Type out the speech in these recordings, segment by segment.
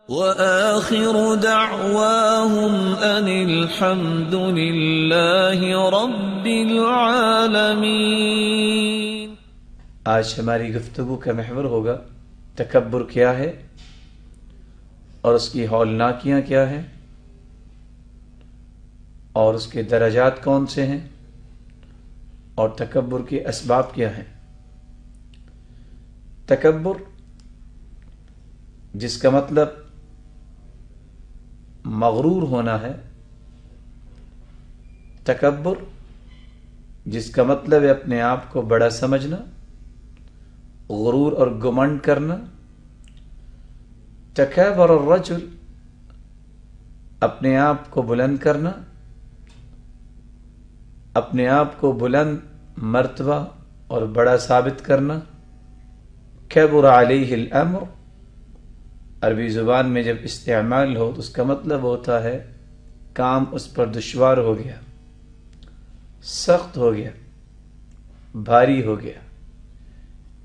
وآخر دعواهم أن الحمد لله رب العالمين۔ آج ہماری گفتگو کا محور ہوگا تکبر کیا ہے اور اس کی ہولناکیاں کیا ہیں اور اس کے درجات کون سے ہیں اور تکبر کے اسباب کیا ہیں۔ تکبر جس کا مطلب مغرور ہونا ہے، تکبر جس کا مطلب ہے اپنے آپ کو بڑا سمجھنا، غرور اور گمنڈ کرنا۔ تکبر الرجل اپنے آپ کو بلند کرنا، اپنے آپ کو بلند مرتبہ اور بڑا ثابت کرنا۔ کبر علیہ الامر عربی زبان میں جب استعمال ہو تو اس کا مطلب ہوتا ہے کام اس پر دشوار ہو گیا، سخت ہو گیا، بھاری ہو گیا۔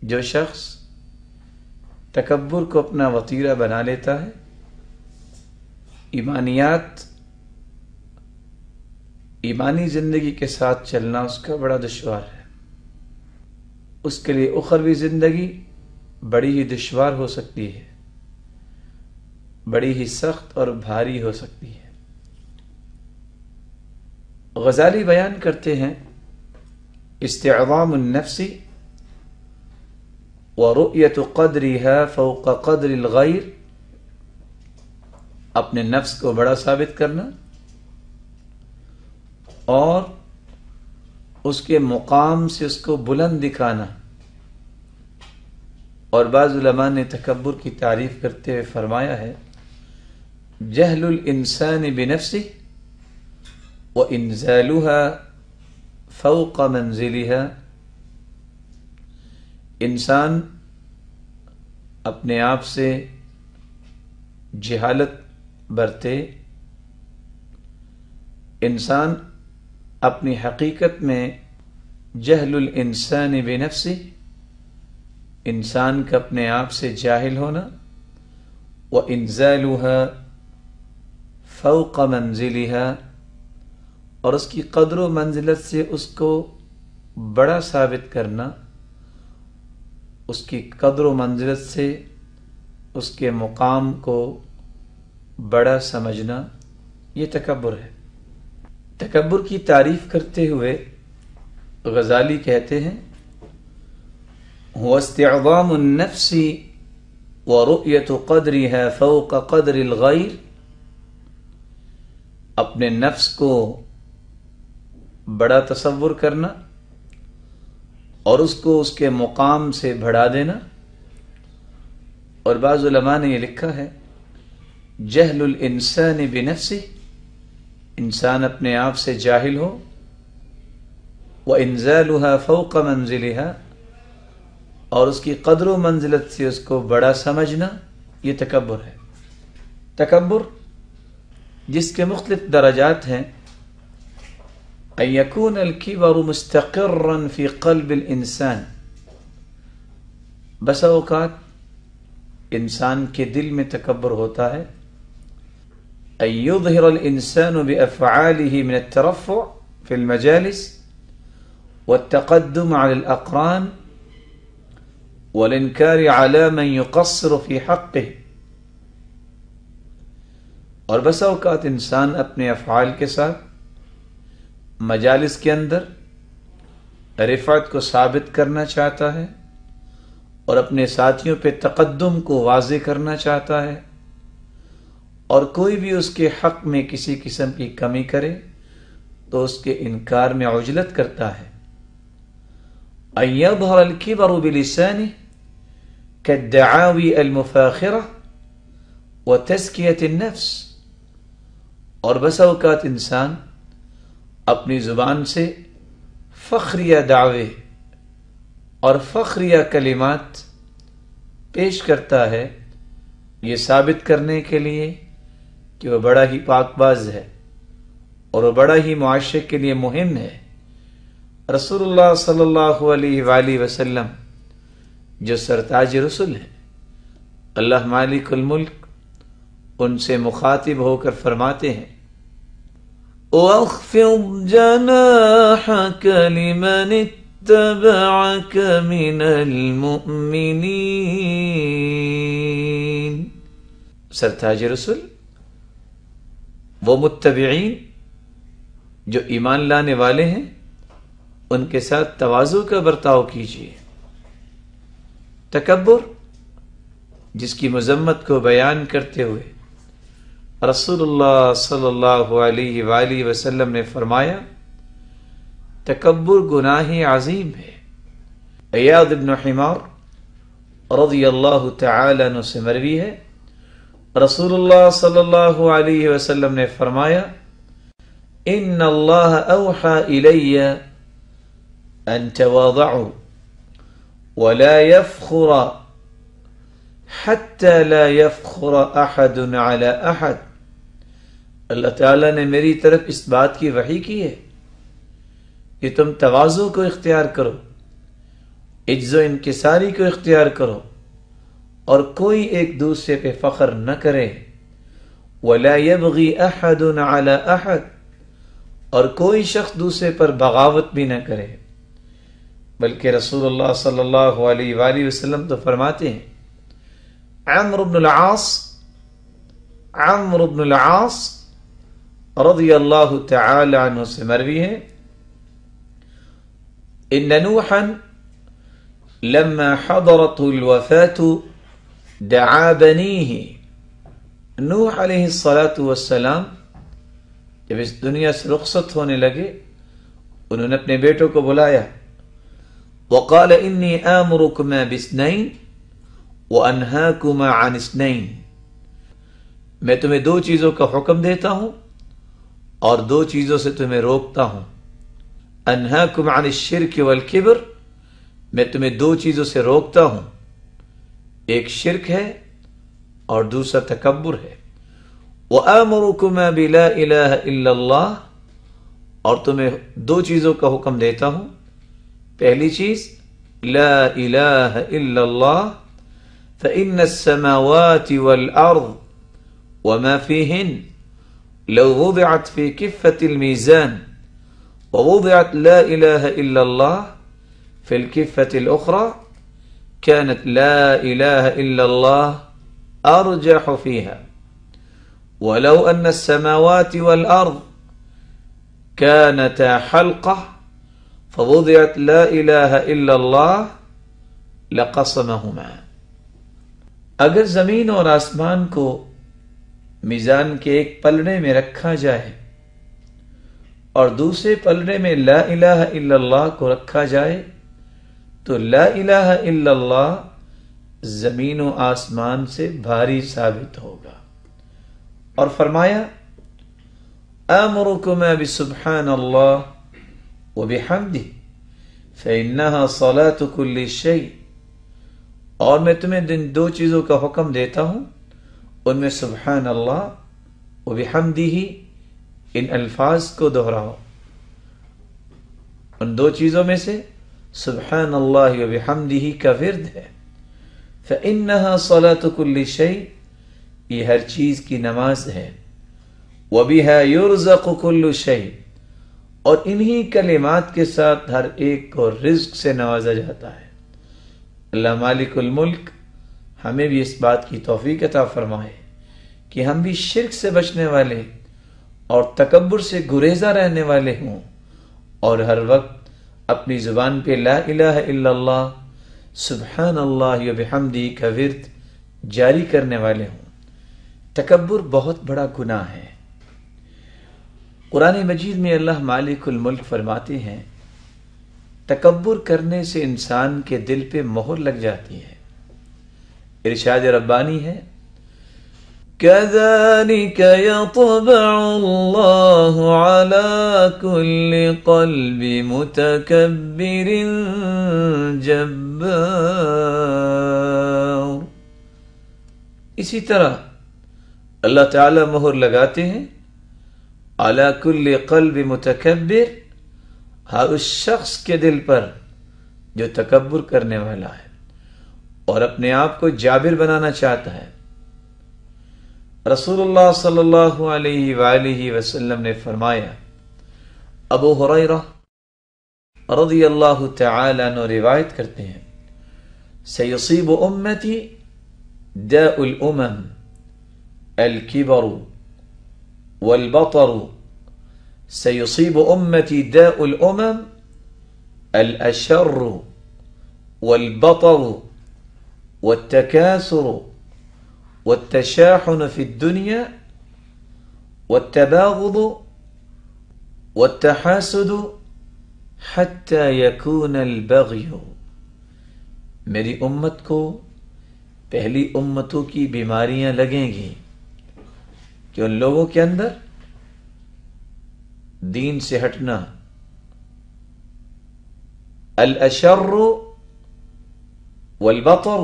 جو شخص تکبر کو اپنا وطیرہ بنا لیتا ہے، ایمانی زندگی کے ساتھ چلنا اس کا بڑا دشوار ہے، اس کے لیے اخروی زندگی بڑی ہی دشوار ہو سکتی ہے، بڑی ہی سخت اور بھاری ہو سکتی ہے۔ غزالی بیان کرتے ہیں استعظام النفس ورؤیت قدرها فوق قدر الغیر، اپنے نفس کو بڑا ثابت کرنا اور اس کے مقام سے اس کو بلند دکھانا۔ اور بعض علماء نے تکبر کی تعریف کرتے ہوئے فرمایا ہے جہل الانسان بنفسه وانزالها فوق منزلها، انسان اپنے آپ سے جہالت برتے، انسان اپنی حقیقت میں جہل الانسان بنفسه، انسان کا اپنے آپ سے جاہل ہونا، وانزالها فوق منزلها، اور اس کی قدر و منزلت سے اس کو بڑا ثابت کرنا، اس کی قدر و منزلت سے اس کے مقام کو بڑا سمجھنا، یہ تکبر ہے۔ تکبر کی تعریف کرتے ہوئے غزالی کہتے ہیں هو استعظام النفس ورؤیت قدرها فوق قدر الغیر، اپنے نفس کو بڑا تصور کرنا اور اس کو اس کے مقام سے بڑھا دینا۔ اور بعض علماء نے یہ لکھا ہے جہل الانسان بنفسه، انسان اپنے آپ سے جاہل ہو، وانزالها فوق منزلها، اور اس کی قدر و منزلت سے اس کو بڑا سمجھنا، یہ تکبر ہے۔ تکبر جس کے مختلف درجات ہیں، ان یکون الکبر مستقرا فی قلب الانسان، بسا اوقات انسان کے دل میں تکبر ہوتا ہے، ان یظہر الانسان بافعاله من الترفع فی المجالس والتقدم علی الاقران والانکار علی من یقصر فی حقه، اور بسا اوقات انسان اپنے افعال کے ساتھ مجالس کے اندر رفعت کو ثابت کرنا چاہتا ہے اور اپنے ساتھیوں پہ تقدم کو واضح کرنا چاہتا ہے، اور کوئی بھی اس کے حق میں کسی قسم کی کمی کرے تو اس کے انکار میں عجلت کرتا ہے۔ ان یظہر الکبر بلسانه كالدعاوی المفاخرة وتزکیۃ النفس، اور بسا اوقات انسان اپنی زبان سے فخریہ دعوے اور فخریہ کلمات پیش کرتا ہے، یہ ثابت کرنے کے لیے کہ وہ بڑا ہی پاک باز ہے اور وہ بڑا ہی معاشرے کے لیے مہم ہے۔ رسول اللہ صلی اللہ علیہ وآلہ وسلم جو سرتاج رسول ہیں، اللہ مالک الملک ان سے مخاطب ہو کر فرماتے ہیں واخفض جناحك لمن اتبعك من المؤمنين. سرتاج رسول، وہ متبعین جو ایمان لانے والے ہیں ان کے ساتھ تواضع کا برتاؤ کیجیے. تکبر جس کی مذمت کو بیان کرتے ہوئے رسول اللہ صلی اللہ علیہ وآلہ وسلم نے فرمایا تکبر گناہ عظیم ہے. عیاض بن حمار رضی اللہ تعالی عنہ سے مروی ہے رسول اللہ صلی اللہ علیہ وسلم نے فرمایا ان اللہ اوحى الی ان تواضعوا ولا يفخر حتى لا يفخر احد على احد. اللہ تعالیٰ نے میری طرف اس بات کی وحی کی ہے کہ تم تواضع کو اختیار کرو، عجز و انکساری کو اختیار کرو، اور کوئی ایک دوسرے پہ فخر نہ کرے. ولا يبغي احد على احد، اور کوئی شخص دوسرے پر بغاوت بھی نہ کرے. بلکہ رسول اللہ صلی اللہ علیہ وآلہ وسلم تو فرماتے ہیں عمرو بن العاص رضی اللہ تعالی عنہ سے مروی ہے ان نوحا لما حضرته الوفاة دعا بنیہ. نوح علیہ السلام جب اس دنیا سے رخصت ہونے لگے انہوں نے اپنے بیٹوں کو بلایا وقال انی آمرکما باثنین وانہاکما عن اثنین. میں تمہیں دو چیزوں کا حکم دیتا ہوں اور دو چیزوں سے تمہیں روکتا ہوں. انہاکم عن الشرک والکبر، میں تمہیں دو چیزوں سے روکتا ہوں، ایک شرک ہے اور دوسرا تکبر ہے. وآمرکما بلا الہ الا اللہ، اور تمہیں دو چیزوں کا حکم دیتا ہوں. پہلی چیز لا الہ الا اللہ فإن السماوات والأرض وما فيهن لو وضعت في كفة الميزان ووضعت لا إله إلا الله في الكفة الأخرى كانت لا إله إلا الله أرجح فيها ولو أن السماوات والأرض كانتا حلقة فوضعت لا إله إلا الله لقسمهما. اگر زمین اور آسمان کو میزان کے ایک پلڑے میں رکھا جائے اور دوسرے پلڑے میں لا الہ الا اللہ کو رکھا جائے تو لا الہ الا اللہ زمین و آسمان سے بھاری ثابت ہوگا. اور فرمایا آمرکما بسبحان اللہ وبحمدہ فإنہا صلاة کل شیء، اور میں تمہیں ان دو چیزوں کا حکم دیتا ہوں، ان میں سبحان اللہ وبحمدہ، ان الفاظ کو دہراؤ. ان دو چیزوں میں سے سبحان اللہ وبحمدہ کا ورد ہے. فإنہا صلاة کل شیء، یہ ہر چیز کی نماز ہے. وبہا یرزق کل شیء، اور انہی کلمات کے ساتھ ہر ایک کو رزق سے نوازا جاتا ہے. اللہ مالک الملک ہمیں بھی اس بات کی توفیق عطا فرمائے کہ ہم بھی شرک سے بچنے والے اور تکبر سے گریزہ رہنے والے ہوں، اور ہر وقت اپنی زبان پہ لا الہ الا اللہ سبحان اللہ وبحمدہ کا ورد جاری کرنے والے ہوں. تکبر بہت بڑا گناہ ہے. قرآن مجید میں اللہ مالک الملک فرماتے ہیں تکبر کرنے سے انسان کے دل پہ مہر لگ جاتی ہے. ارشاد ربانی ہے كذلك يطبع الله على كل قلب متكبر جبار. اسی طرح اللہ تعالی مہر لگاتے ہیں علی کل قلب متکبر، ہر اس شخص کے دل پر جو تکبر کرنے والا ہے اور اپنے آپ کو جابر بنانا چاہتا ہے. رسول اللہ صلی اللہ علیہ وآلہ وسلم نے فرمایا، ابو ہریرہ رضی اللہ تعالی عنہ روایت کرتے ہیں، سیصیب امتی داء الامم الكبر والبطر، سيصيب أمتي داء الأمم الأشر والبطر والتكاثر والتشاحن في الدنيا والتباغض والتحاسد حتى يكون البغي۔ میری امت کو پہلی امتوں کی بیماریاں لگیں گی کہ ان لوگوں کے اندر دین سے ہٹنا، الاشر والبطر،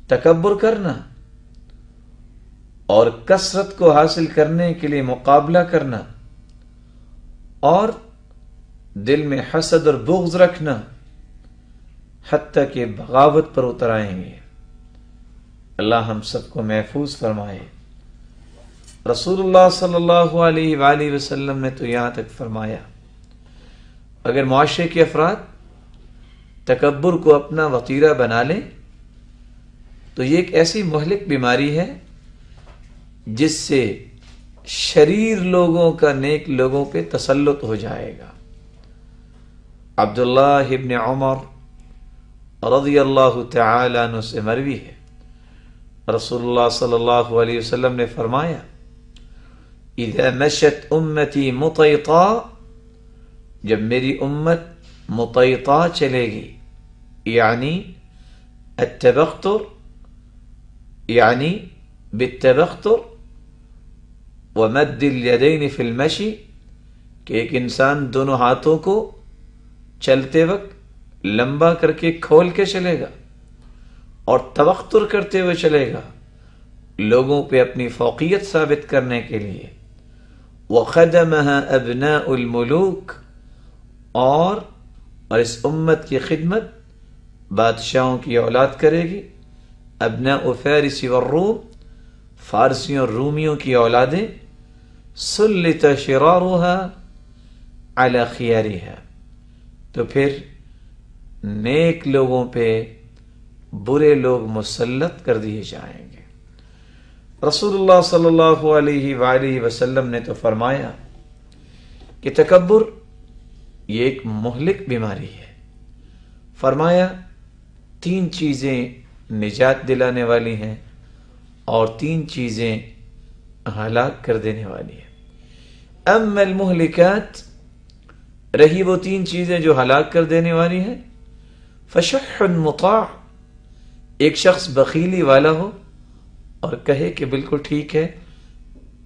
تکبر کرنا اور کثرت کو حاصل کرنے کے لیے مقابلہ کرنا، اور دل میں حسد اور بغض رکھنا، حتیٰ کہ بغاوت پر اتر آئیں گے۔ اللہ ہم سب کو محفوظ فرمائے۔ رسول اللہ صلی اللہ علیہ وآلہ وسلم نے تو یہاں تک فرمایا، اگر معاشرے کے افراد تکبر کو اپنا وتیرہ بنا لیں تو یہ ایک ایسی مہلک بیماری ہے جس سے شریر لوگوں کا نیک لوگوں پہ تسلط ہو جائے گا۔ عبداللہ ابن عمر رضی اللہ تعالی عنہ سے مروی ہے، رسول اللہ صلی اللہ علیہ وسلم نے فرمایا، اذا مشت امتی مطیطا، جب میری امت مطیطا چلے گی، یعنی التبختر، یعنی بالتبختر ومد الیدین فی المشی، کہ ایک انسان دونوں ہاتھوں کو چلتے وقت لمبا کر کے کھول کے چلے گا اور تبختر کرتے ہوئے چلے گا لوگوں پہ اپنی فوقیت ثابت کرنے کے لیے، وَخَدَمَهَا أَبْنَاءُ الْمُلُوكِ، اور اس امت کی خدمت بادشاہوں کی اولاد کرے گی، ابناء فارس والروم، فارسیوں اور رومیوں کی اولادیں، سلط شرارها على خيارها، تو پھر نیک لوگوں پہ برے لوگ مسلط کر دیے جائیں گے۔ رسول اللہ صلی اللہ علیہ وآلہ وسلم نے تو فرمایا کہ تکبر یہ ایک مہلک بیماری ہے۔ فرمایا 3 چیزیں نجات دلانے والی ہیں اور 3 چیزیں ہلاک کر دینے والی ہیں۔ اما المہلکات، رہی وہ 3 چیزیں جو ہلاک کر دینے والی ہیں، فشح مطاع، ایک شخص بخیلی والا ہو اور کہے کہ بالکل ٹھیک ہے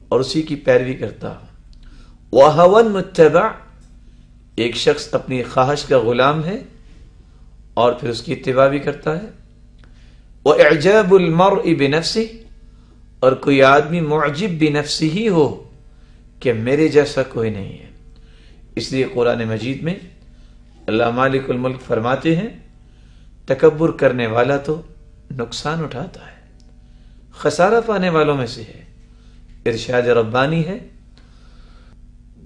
اور اسی کی پیروی کرتا ہو، وہوى متبع، ایک شخص اپنی خواہش کا غلام ہے اور پھر اس کی اتباع بھی کرتا ہے، واعجاب المرء بنفسه، اور کوئی آدمی معجب بنفسه ہی ہو کہ میرے جیسا کوئی نہیں ہے۔ اس لیے قرآن مجید میں اللہ مالک الملک فرماتے ہیں، تکبر کرنے والا تو نقصان اٹھاتا ہے، خسارہ پانے والوں میں سے ہے۔ ارشاد ربانی ہے،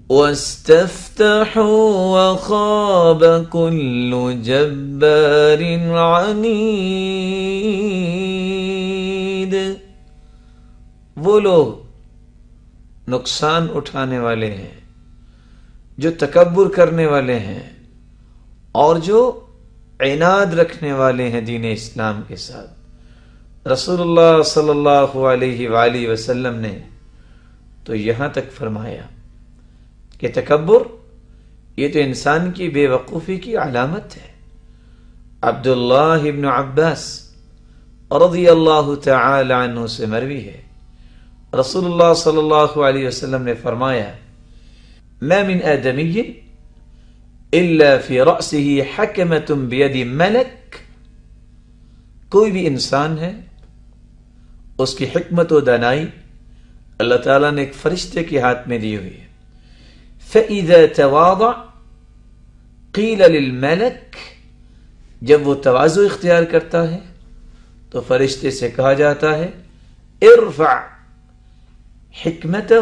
وَاسْتَفْتَحُوا وَخَابَ كُلُّ جَبَّارٍ عَنِيدٍ، وہ لوگ نقصان اٹھانے والے ہیں جو تکبر کرنے والے ہیں اور جو عناد رکھنے والے ہیں دین اسلام کے ساتھ۔ رسول اللہ صلی اللہ علیہ وآلہ وسلم نے تو یہاں تک فرمایا کہ تکبر یہ تو انسان کی بے وقوفی کی علامت ہے۔ عبداللہ ابن عباس رضی اللہ تعالی عنہ سے مروی ہے، رسول اللہ صلی اللہ علیہ وسلم نے فرمایا، ما من آدمی الا فی رأسه حکمۃ بید ملک، کوئی بھی انسان ہے اس کی حکمت و دانائی اللہ تعالیٰ نے ایک فرشتے کے ہاتھ میں دی ہوئی ہے۔ فَإِذَا تَوَاضَعَ قِيلَ لِلْمَلَكِ، جب وہ تواضع اختیار کرتا ہے تو فرشتے سے کہا جاتا ہے ارفع حکمتہ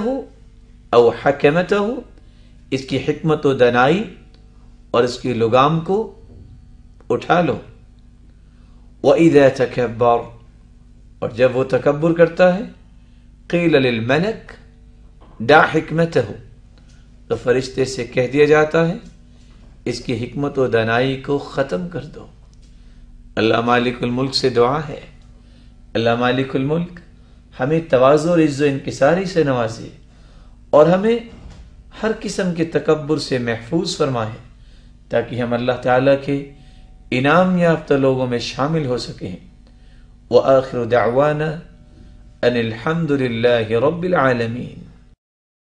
او حکمتہ، اس کی حکمت و دانائی اور اس کی لگام کو اٹھا لو۔ وَإِذَا تَكَبَّرَ، اور جب وہ تکبر کرتا ہے، قِيلَ لِلْمَلَكِ دَعْ حِكْمَتَهُ، تو فرشتے سے کہہ دیا جاتا ہے اس کی حکمت و دانائی کو ختم کر دو۔ اللہ مالک الملک سے دعا ہے، اللہ مالک الملک ہمیں تواضع اور عز و انکساری سے نوازے اور ہمیں ہر قسم کے تکبر سے محفوظ فرمائے، تاکہ ہم اللہ تعالیٰ کے انعام یافتہ لوگوں میں شامل ہو سکیں۔ وآخر دعوانا ان الحمد للہ رب العالمین۔